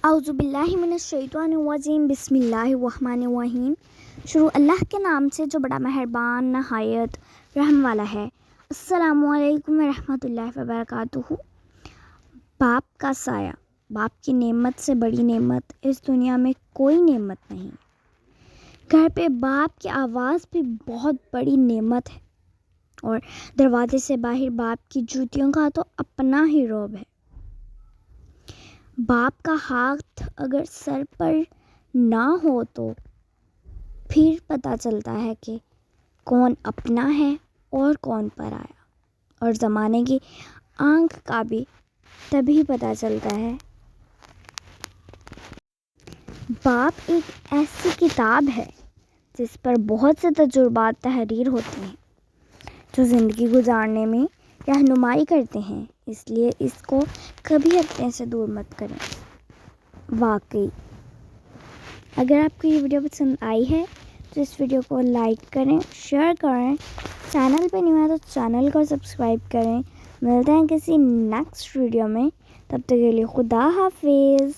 اعوذ باللہ من الشیطان الرجیم، بسم اللہ الرحمن الرحیم۔ شروع اللہ کے نام سے جو بڑا مہربان نہایت رحم والا ہے۔ السلام علیکم ورحمۃ اللہ وبرکاتہ۔ باپ کا سایہ، باپ کی نعمت سے بڑی نعمت اس دنیا میں کوئی نعمت نہیں۔ گھر پہ باپ کی آواز بھی بہت بڑی نعمت ہے، اور دروازے سے باہر باپ کی جوتیوں کا تو اپنا ہی رعب ہے۔ باپ کا ہاتھ اگر سر پر نہ ہو تو پھر پتہ چلتا ہے کہ کون اپنا ہے اور کون پرایا، اور زمانے کی آنکھ کا بھی تبھی پتہ چلتا ہے۔ باپ ایک ایسی کتاب ہے جس پر بہت سے تجربات تحریر ہوتے ہیں جو زندگی گزارنے میں رہنمائی کرتے ہیں، اس لیے اس کو کبھی اپنے سے دور مت کریں۔ واقعی اگر آپ کو یہ ویڈیو پسند آئی ہے تو اس ویڈیو کو لائک کریں، شیئر کریں، چینل پہ نہیں ہے تو چینل کو سبسکرائب کریں۔ ملتے ہیں کسی نیکسٹ ویڈیو میں، تب تک کے لیے خدا حافظ۔